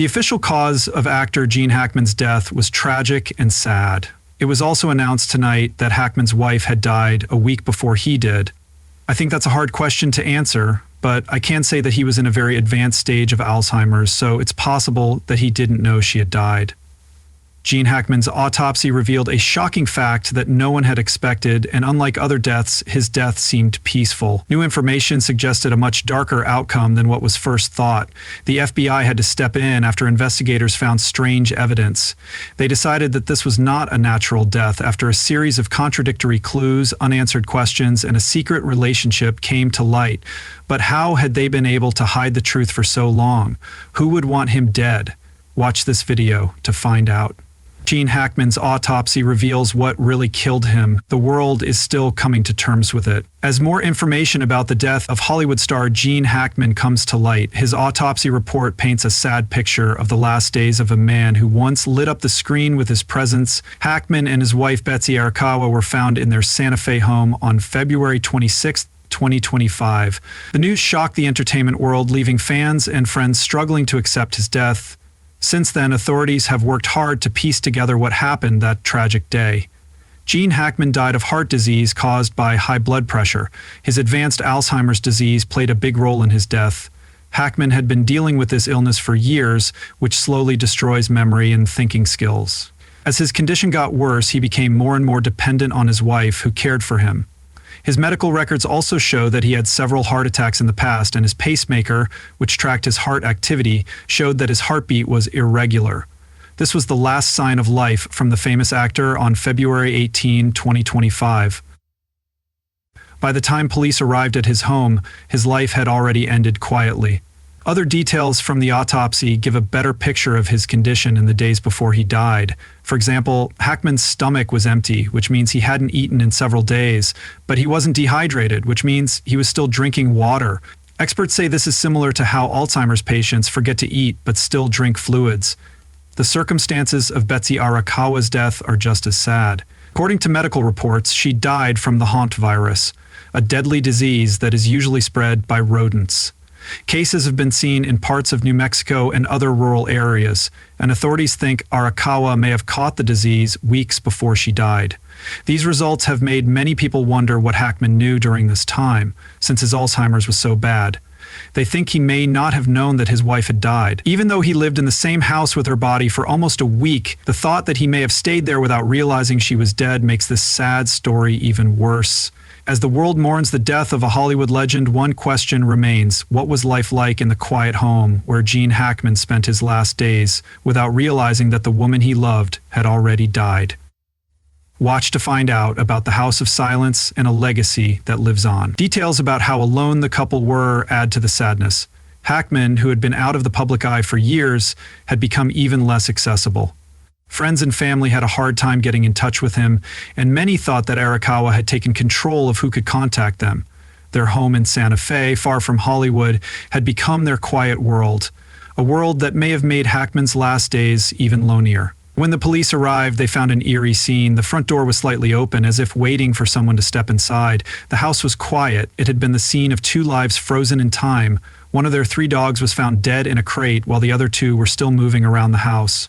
The official cause of actor Gene Hackman's death was tragic and sad. It was also announced tonight that Hackman's wife had died a week before he did. I think that's a hard question to answer, but I can say that he was in a very advanced stage of Alzheimer's, so it's possible that he didn't know she had died. Gene Hackman's autopsy revealed a shocking fact that no one had expected, and unlike other deaths, his death seemed peaceful. New information suggested a much darker outcome than what was first thought. The FBI had to step in after investigators found strange evidence. They decided that this was not a natural death after a series of contradictory clues, unanswered questions, and a secret relationship came to light. But how had they been able to hide the truth for so long? Who would want him dead? Watch this video to find out. Gene Hackman's autopsy reveals what really killed him. The world is still coming to terms with it. As more information about the death of Hollywood star Gene Hackman comes to light, his autopsy report paints a sad picture of the last days of a man who once lit up the screen with his presence. Hackman and his wife Betsy Arakawa were found in their Santa Fe home on February 26, 2025. The news shocked the entertainment world, leaving fans and friends struggling to accept his death. Since then, authorities have worked hard to piece together what happened that tragic day. Gene Hackman died of heart disease caused by high blood pressure. His advanced Alzheimer's disease played a big role in his death. Hackman had been dealing with this illness for years, which slowly destroys memory and thinking skills. As his condition got worse, he became more and more dependent on his wife, who cared for him. His medical records also show that he had several heart attacks in the past, and his pacemaker, which tracked his heart activity, showed that his heartbeat was irregular. This was the last sign of life from the famous actor on February 18, 2025. By the time police arrived at his home, his life had already ended quietly. Other details from the autopsy give a better picture of his condition in the days before he died. For example, Hackman's stomach was empty, which means he hadn't eaten in several days, but he wasn't dehydrated, which means he was still drinking water. Experts say this is similar to how Alzheimer's patients forget to eat but still drink fluids. The circumstances of Betsy Arakawa's death are just as sad. According to medical reports, she died from the haunt virus, a deadly disease that is usually spread by rodents. Cases have been seen in parts of New Mexico and other rural areas, and authorities think Arakawa may have caught the disease weeks before she died. These results have made many people wonder what Hackman knew during this time, since his Alzheimer's was so bad. They think he may not have known that his wife had died. Even though he lived in the same house with her body for almost a week, the thought that he may have stayed there without realizing she was dead makes this sad story even worse. As the world mourns the death of a Hollywood legend, one question remains: what was life like in the quiet home where Gene Hackman spent his last days without realizing that the woman he loved had already died? Watch to find out about the House of Silence and a legacy that lives on. Details about how alone the couple were add to the sadness. Hackman, who had been out of the public eye for years, had become even less accessible. Friends and family had a hard time getting in touch with him, and many thought that Arakawa had taken control of who could contact them. Their home in Santa Fe, far from Hollywood, had become their quiet world, a world that may have made Hackman's last days even lonelier. When the police arrived, they found an eerie scene. The front door was slightly open, as if waiting for someone to step inside. The house was quiet. It had been the scene of two lives frozen in time. One of their 3 dogs was found dead in a crate, while the other 2 were still moving around the house.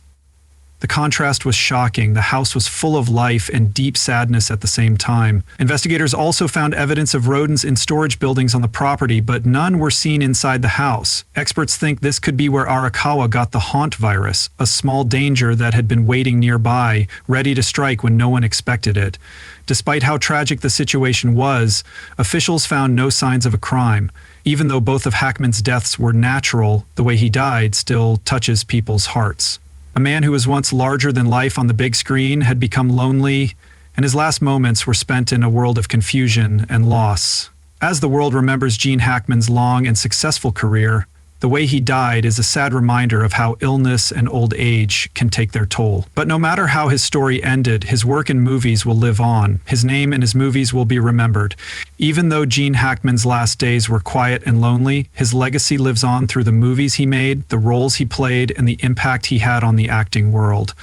The contrast was shocking. The house was full of life and deep sadness at the same time. Investigators also found evidence of rodents in storage buildings on the property, but none were seen inside the house. Experts think this could be where Arakawa got the haunt virus, a small danger that had been waiting nearby, ready to strike when no one expected it. Despite how tragic the situation was, officials found no signs of a crime. Even though both of Hackman's deaths were natural, the way he died still touches people's hearts. A man who was once larger than life on the big screen had become lonely, and his last moments were spent in a world of confusion and loss. As the world remembers Gene Hackman's long and successful career, the way he died is a sad reminder of how illness and old age can take their toll. But no matter how his story ended, his work in movies will live on. His name and his movies will be remembered. Even though Gene Hackman's last days were quiet and lonely, his legacy lives on through the movies he made, the roles he played, and the impact he had on the acting world.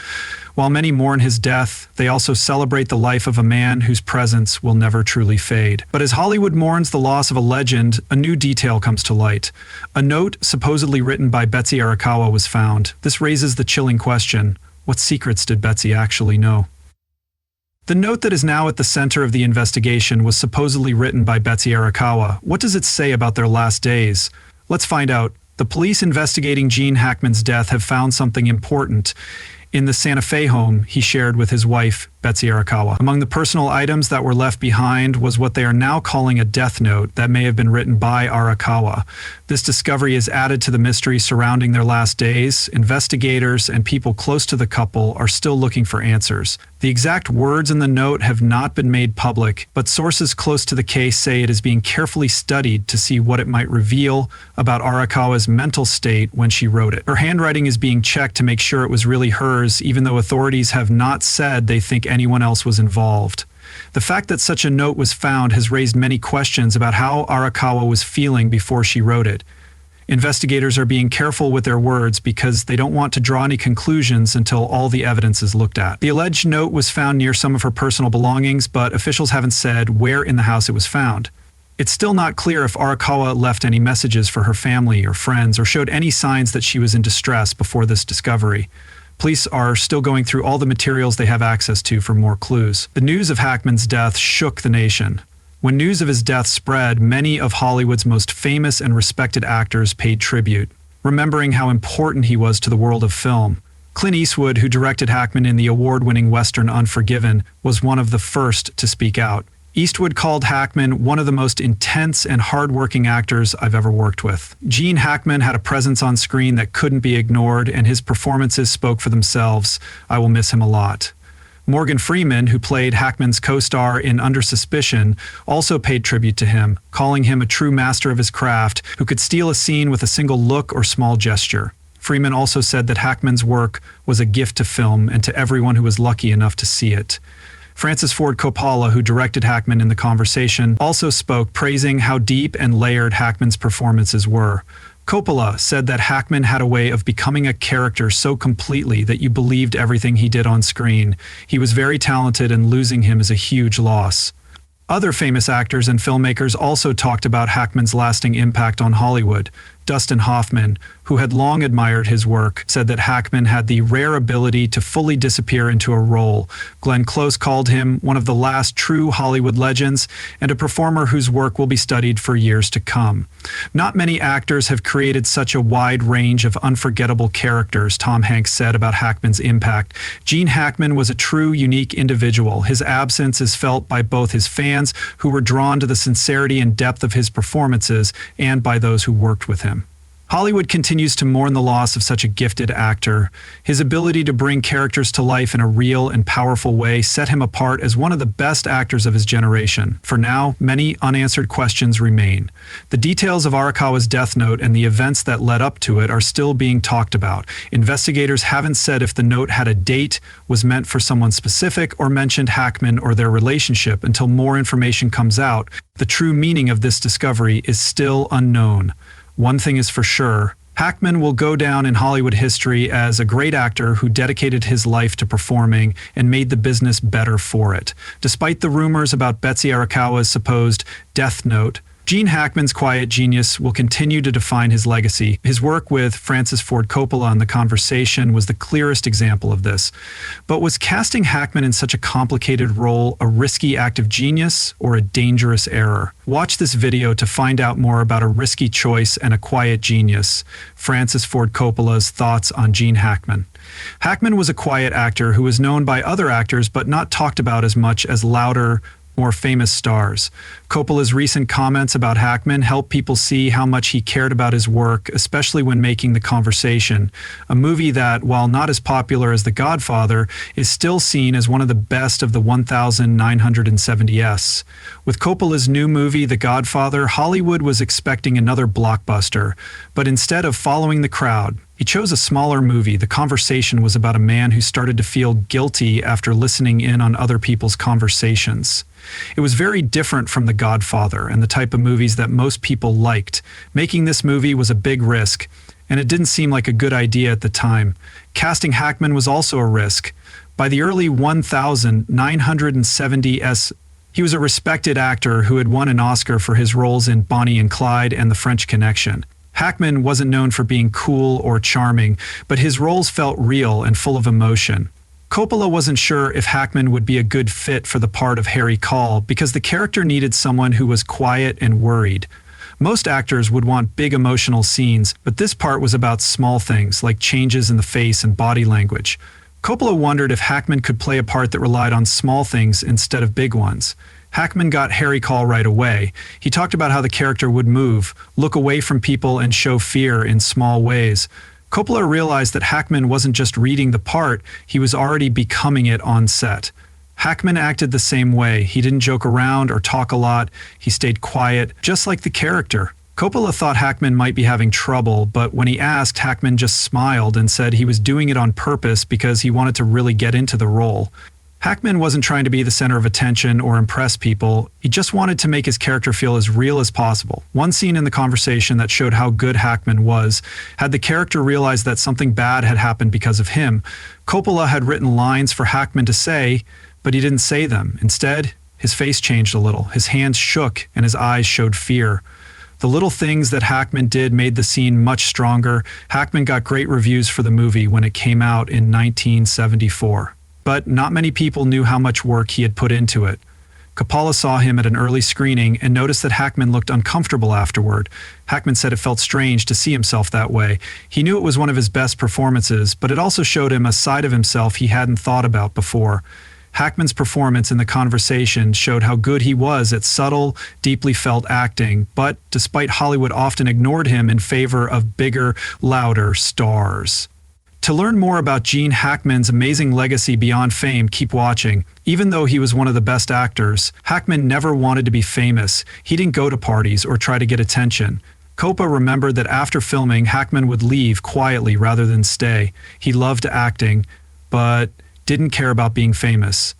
While many mourn his death, they also celebrate the life of a man whose presence will never truly fade. But as Hollywood mourns the loss of a legend, a new detail comes to light. A note supposedly written by Betsy Arakawa was found. This raises the chilling question: what secrets did Betsy actually know? The note that is now at the center of the investigation was supposedly written by Betsy Arakawa. What does it say about their last days? Let's find out. The police investigating Gene Hackman's death have found something important in the Santa Fe home he shared with his wife, Betsy Arakawa. Among the personal items that were left behind was what they are now calling a death note that may have been written by Arakawa. This discovery is added to the mystery surrounding their last days. Investigators and people close to the couple are still looking for answers. The exact words in the note have not been made public, but sources close to the case say it is being carefully studied to see what it might reveal about Arakawa's mental state when she wrote it. Her handwriting is being checked to make sure it was really hers, even though authorities have not said they think anyone else was involved. The fact that such a note was found has raised many questions about how Arakawa was feeling before she wrote it. Investigators are being careful with their words because they don't want to draw any conclusions until all the evidence is looked at. The alleged note was found near some of her personal belongings, but officials haven't said where in the house it was found. It's still not clear if Arakawa left any messages for her family or friends or showed any signs that she was in distress before this discovery. Police are still going through all the materials they have access to for more clues. The news of Hackman's death shook the nation. When news of his death spread, many of Hollywood's most famous and respected actors paid tribute, remembering how important he was to the world of film. Clint Eastwood, who directed Hackman in the award-winning Western Unforgiven, was one of the first to speak out. Eastwood called Hackman one of the most intense and hard-working actors I've ever worked with. Gene Hackman had a presence on screen that couldn't be ignored, and his performances spoke for themselves. I will miss him a lot. Morgan Freeman, who played Hackman's co-star in Under Suspicion, also paid tribute to him, calling him a true master of his craft who could steal a scene with a single look or small gesture. Freeman also said that Hackman's work was a gift to film and to everyone who was lucky enough to see it. Francis Ford Coppola, who directed Hackman in The Conversation, also spoke, praising how deep and layered Hackman's performances were. Coppola said that Hackman had a way of becoming a character so completely that you believed everything he did on screen. He was very talented, and losing him is a huge loss. Other famous actors and filmmakers also talked about Hackman's lasting impact on Hollywood. Dustin Hoffman, who had long admired his work, said that Hackman had the rare ability to fully disappear into a role. Glenn Close called him one of the last true Hollywood legends and a performer whose work will be studied for years to come. Not many actors have created such a wide range of unforgettable characters, Tom Hanks said about Hackman's impact. Gene Hackman was a true, unique individual. His absence is felt by both his fans, who were drawn to the sincerity and depth of his performances, and by those who worked with him. Hollywood continues to mourn the loss of such a gifted actor. His ability to bring characters to life in a real and powerful way set him apart as one of the best actors of his generation. For now, many unanswered questions remain. The details of Arakawa's death note and the events that led up to it are still being talked about. Investigators haven't said if the note had a date, was meant for someone specific, or mentioned Hackman or their relationship until more information comes out. The true meaning of this discovery is still unknown. One thing is for sure, Hackman will go down in Hollywood history as a great actor who dedicated his life to performing and made the business better for it. Despite the rumors about Betsy Arakawa's supposed death note, Gene Hackman's quiet genius will continue to define his legacy. His work with Francis Ford Coppola on The Conversation was the clearest example of this. But was casting Hackman in such a complicated role a risky act of genius or a dangerous error? Watch this video to find out more about a risky choice and a quiet genius. Francis Ford Coppola's thoughts on Gene Hackman. Hackman was a quiet actor who was known by other actors but not talked about as much as louder, more famous stars. Coppola's recent comments about Hackman helped people see how much he cared about his work, especially when making The Conversation, a movie that, while not as popular as The Godfather, is still seen as one of the best of the 1970s. With Coppola's new movie, The Godfather, Hollywood was expecting another blockbuster, but instead of following the crowd, he chose a smaller movie. The Conversation was about a man who started to feel guilty after listening in on other people's conversations. It was very different from The Godfather and the type of movies that most people liked. Making this movie was a big risk, and it didn't seem like a good idea at the time. Casting Hackman was also a risk, By the early 1970s, he was a respected actor who had won an Oscar for his roles in Bonnie and Clyde and The French Connection. Hackman wasn't known for being cool or charming, but his roles felt real and full of emotion. Coppola wasn't sure if Hackman would be a good fit for the part of Harry Caul because the character needed someone who was quiet and worried. Most actors would want big emotional scenes, but this part was about small things like changes in the face and body language. Coppola wondered if Hackman could play a part that relied on small things instead of big ones. Hackman got Harry Caul right away. He talked about how the character would move, look away from people and show fear in small ways. Coppola realized that Hackman wasn't just reading the part, he was already becoming it on set. Hackman acted the same way. He didn't joke around or talk a lot. He stayed quiet, just like the character. Coppola thought Hackman might be having trouble, but when he asked, Hackman just smiled and said he was doing it on purpose because he wanted to really get into the role. Hackman wasn't trying to be the center of attention or impress people. He just wanted to make his character feel as real as possible. One scene in the conversation that showed how good Hackman was had the character realize that something bad had happened because of him. Coppola had written lines for Hackman to say, but he didn't say them. Instead, his face changed a little. His hands shook and his eyes showed fear. The little things that Hackman did made the scene much stronger. Hackman got great reviews for the movie when it came out in 1974. But not many people knew how much work he had put into it. Coppola saw him at an early screening and noticed that Hackman looked uncomfortable afterward. Hackman said it felt strange to see himself that way. He knew it was one of his best performances, but it also showed him a side of himself he hadn't thought about before. Hackman's performance in the conversation showed how good he was at subtle, deeply felt acting, but despite Hollywood often ignored him in favor of bigger, louder stars. To learn more about Gene Hackman's amazing legacy beyond fame, keep watching. Even though he was one of the best actors, Hackman never wanted to be famous. He didn't go to parties or try to get attention. Coppola remembered that after filming, Hackman would leave quietly rather than stay. He loved acting, but didn't care about being famous.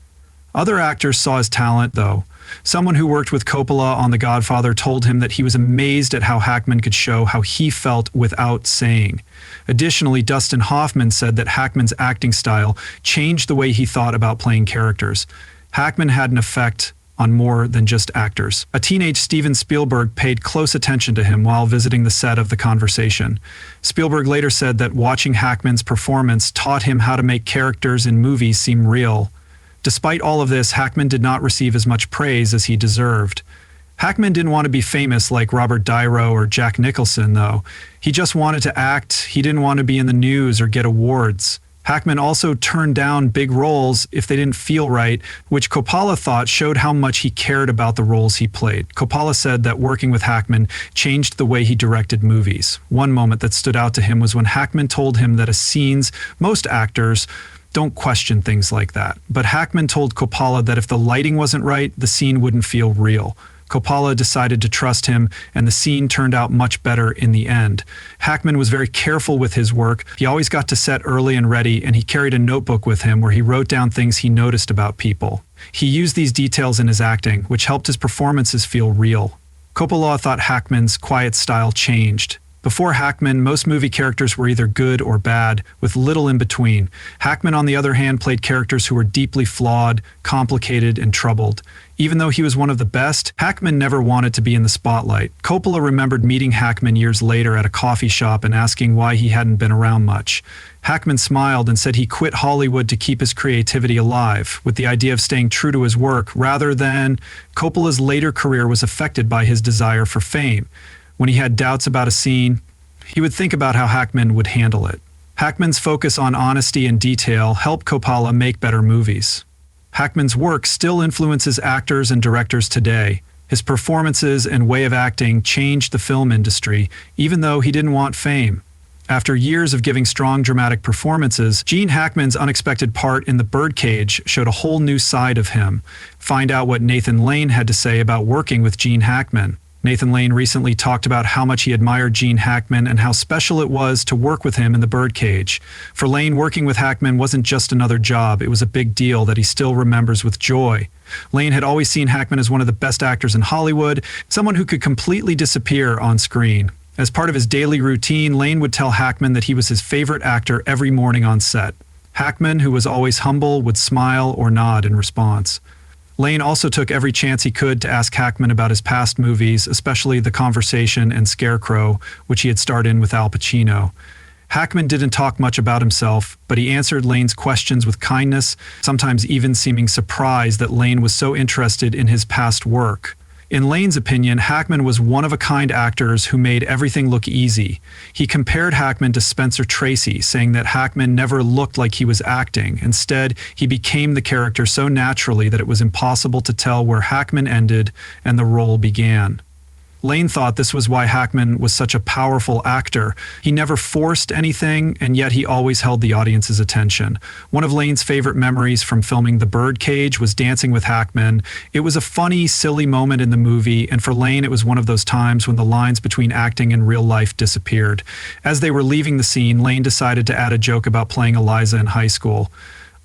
Other actors saw his talent, though. Someone who worked with Coppola on The Godfather told him that he was amazed at how Hackman could show how he felt without saying. Additionally, Dustin Hoffman said that Hackman's acting style changed the way he thought about playing characters. Hackman had an effect on more than just actors. A teenage Steven Spielberg paid close attention to him while visiting the set of The Conversation. Spielberg later said that watching Hackman's performance taught him how to make characters in movies seem real. Despite all of this, Hackman did not receive as much praise as he deserved. Hackman didn't want to be famous like Robert De Niro or Jack Nicholson, though. He just wanted to act. He didn't want to be in the news or get awards. Hackman also turned down big roles if they didn't feel right, which Coppola thought showed how much he cared about the roles he played. Coppola said that working with Hackman changed the way he directed movies. One moment that stood out to him was when Hackman told him that most actors don't question things like that. But Hackman told Coppola that if the lighting wasn't right, the scene wouldn't feel real. Coppola decided to trust him, and the scene turned out much better in the end. Hackman was very careful with his work. He always got to set early and ready, and he carried a notebook with him where he wrote down things he noticed about people. He used these details in his acting, which helped his performances feel real. Coppola thought Hackman's quiet style changed. Before Hackman, most movie characters were either good or bad, with little in between. Hackman, on the other hand, played characters who were deeply flawed, complicated, and troubled. Even though he was one of the best, Hackman never wanted to be in the spotlight. Coppola remembered meeting Hackman years later at a coffee shop and asking why he hadn't been around much. Hackman smiled and said he quit Hollywood to keep his creativity alive, with the idea of staying true to his work rather than. Coppola's later career was affected by his desire for fame. When he had doubts about a scene, he would think about how Hackman would handle it. Hackman's focus on honesty and detail helped Coppola make better movies. Hackman's work still influences actors and directors today. His performances and way of acting changed the film industry, even though he didn't want fame. After years of giving strong dramatic performances, Gene Hackman's unexpected part in The Birdcage showed a whole new side of him. Find out what Nathan Lane had to say about working with Gene Hackman. Nathan Lane recently talked about how much he admired Gene Hackman and how special it was to work with him in The Birdcage. For Lane, working with Hackman wasn't just another job, it was a big deal that he still remembers with joy. Lane had always seen Hackman as one of the best actors in Hollywood, someone who could completely disappear on screen. As part of his daily routine, Lane would tell Hackman that he was his favorite actor every morning on set. Hackman, who was always humble, would smile or nod in response. Lane also took every chance he could to ask Hackman about his past movies, especially The Conversation and Scarecrow, which he had starred in with Al Pacino. Hackman didn't talk much about himself, but he answered Lane's questions with kindness, sometimes even seeming surprised that Lane was so interested in his past work. In Lane's opinion, Hackman was one-of-a-kind actors who made everything look easy. He compared Hackman to Spencer Tracy, saying that Hackman never looked like he was acting. Instead, he became the character so naturally that it was impossible to tell where Hackman ended and the role began. Lane thought this was why Hackman was such a powerful actor. He never forced anything, and yet he always held the audience's attention. One of Lane's favorite memories from filming The Birdcage was dancing with Hackman. It was a funny, silly moment in the movie, and for Lane it was one of those times when the lines between acting and real life disappeared. As they were leaving the scene, Lane decided to add a joke about playing Eliza in high school.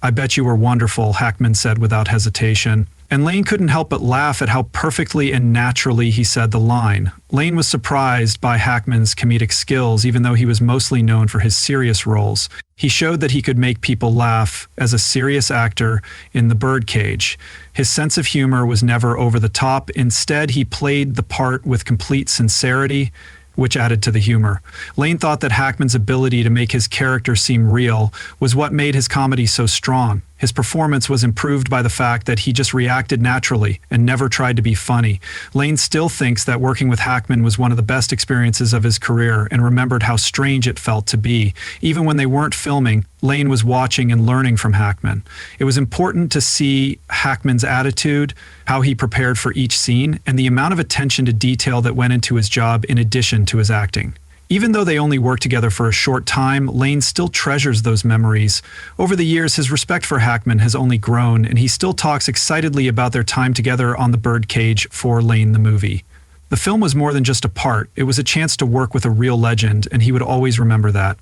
"I bet you were wonderful," Hackman said without hesitation. And Lane couldn't help but laugh at how perfectly and naturally he said the line. Lane was surprised by Hackman's comedic skills, even though he was mostly known for his serious roles. He showed that he could make people laugh as a serious actor in The Birdcage. His sense of humor was never over the top. Instead, he played the part with complete sincerity, which added to the humor. Lane thought that Hackman's ability to make his character seem real was what made his comedy so strong. His performance was improved by the fact that he just reacted naturally and never tried to be funny. Lane still thinks that working with Hackman was one of the best experiences of his career and remembered how strange it felt to be. Even when they weren't filming, Lane was watching and learning from Hackman. It was important to see Hackman's attitude, how he prepared for each scene, and the amount of attention to detail that went into his job in addition to his acting. Even though they only worked together for a short time, Lane still treasures those memories. Over the years, his respect for Hackman has only grown, and he still talks excitedly about their time together on The Birdcage for Lane the Movie. The film was more than just a part. It was a chance to work with a real legend, and he would always remember that.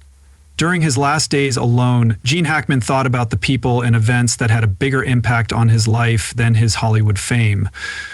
During his last days alone, Gene Hackman thought about the people and events that had a bigger impact on his life than his Hollywood fame.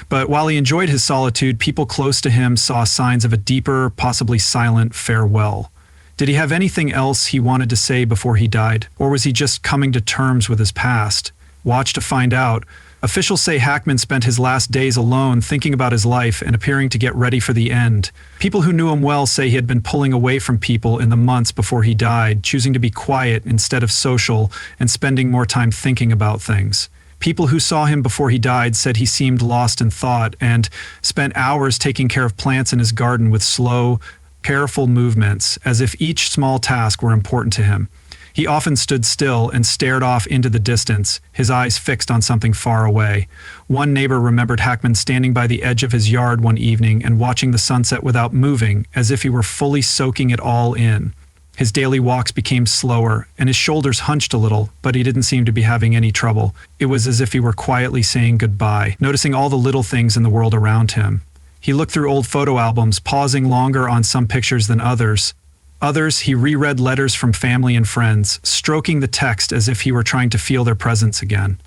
But while he enjoyed his solitude, people close to him saw signs of a deeper, possibly silent farewell. Did he have anything else he wanted to say before he died? Or was he just coming to terms with his past? Watch to find out. Officials say Hackman spent his last days alone, thinking about his life and appearing to get ready for the end. People who knew him well say he had been pulling away from people in the months before he died, choosing to be quiet instead of social and spending more time thinking about things. People who saw him before he died said he seemed lost in thought and spent hours taking care of plants in his garden with slow, careful movements, as if each small task were important to him. He often stood still and stared off into the distance, his eyes fixed on something far away. One neighbor remembered Hackman standing by the edge of his yard one evening and watching the sunset without moving, as if he were fully soaking it all in. His daily walks became slower, and his shoulders hunched a little, but he didn't seem to be having any trouble. It was as if he were quietly saying goodbye, noticing all the little things in the world around him. He looked through old photo albums, pausing longer on some pictures than others. Others, he reread letters from family and friends, stroking the text as if he were trying to feel their presence again.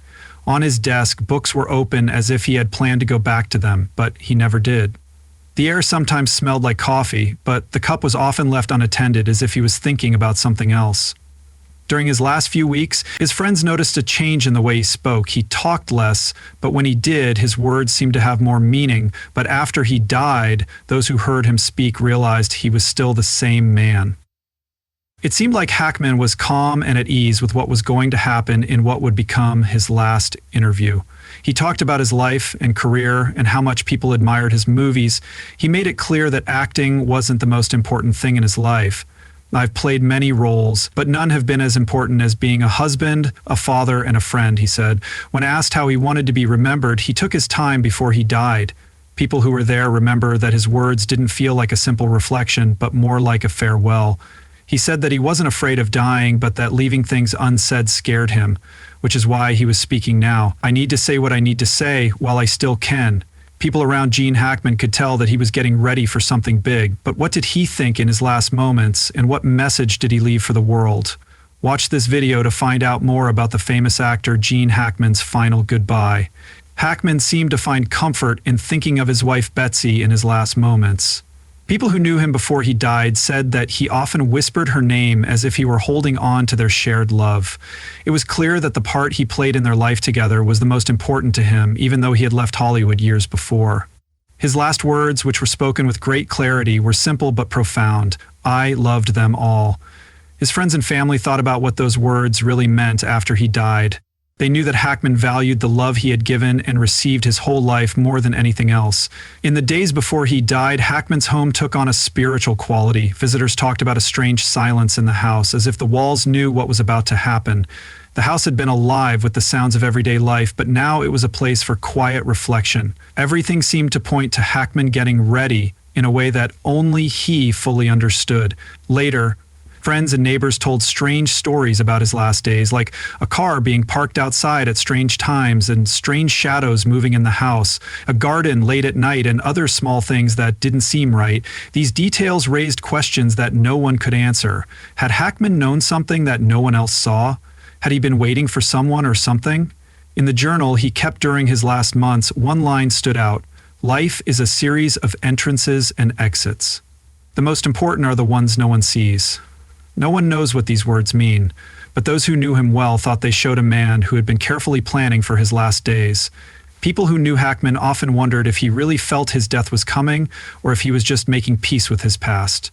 On his desk, books were open as if he had planned to go back to them, but he never did. The air sometimes smelled like coffee, but the cup was often left unattended as if he was thinking about something else. During his last few weeks, his friends noticed a change in the way he spoke. He talked less, but when he did, his words seemed to have more meaning. But after he died, those who heard him speak realized he was still the same man. It seemed like Hackman was calm and at ease with what was going to happen in what would become his last interview. He talked about his life and career and how much people admired his movies. He made it clear that acting wasn't the most important thing in his life. "I've played many roles, but none have been as important as being a husband, a father, and a friend," he said. When asked how he wanted to be remembered, he took his time before he died. People who were there remember that his words didn't feel like a simple reflection, but more like a farewell. He said that he wasn't afraid of dying, but that leaving things unsaid scared him, which is why he was speaking now. "I need to say what I need to say while I still can." People around Gene Hackman could tell that he was getting ready for something big, but what did he think in his last moments, and what message did he leave for the world? Watch this video to find out more about the famous actor Gene Hackman's final goodbye. Hackman seemed to find comfort in thinking of his wife Betsy in his last moments. People who knew him before he died said that he often whispered her name as if he were holding on to their shared love. It was clear that the part he played in their life together was the most important to him, even though he had left Hollywood years before. His last words, which were spoken with great clarity, were simple but profound. I loved them all. His friends and family thought about what those words really meant after he died. They knew that Hackman valued the love he had given and received his whole life more than anything else. In the days before he died, Hackman's home took on a spiritual quality. Visitors talked about a strange silence in the house, as if the walls knew what was about to happen. The house had been alive with the sounds of everyday life, but now it was a place for quiet reflection. Everything seemed to point to Hackman getting ready in a way that only he fully understood. Later, friends and neighbors told strange stories about his last days, like a car being parked outside at strange times and strange shadows moving in the house, a garden late at night, and other small things that didn't seem right. These details raised questions that no one could answer. Had Hackman known something that no one else saw? Had he been waiting for someone or something? In the journal he kept during his last months, one line stood out: "Life is a series of entrances and exits. The most important are the ones no one sees." No one knows what these words mean, but those who knew him well thought they showed a man who had been carefully planning for his last days. People who knew Hackman often wondered if he really felt his death was coming or if he was just making peace with his past.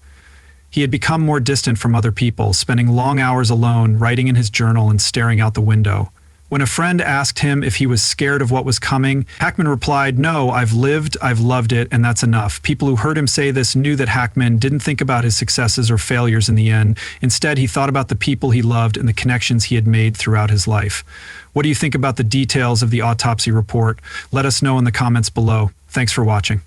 He had become more distant from other people, spending long hours alone, writing in his journal and staring out the window. When a friend asked him if he was scared of what was coming, Hackman replied, "No, I've lived, I've loved it, and that's enough." People who heard him say this knew that Hackman didn't think about his successes or failures in the end. Instead, he thought about the people he loved and the connections he had made throughout his life. What do you think about the details of the autopsy report? Let us know in the comments below. Thanks for watching.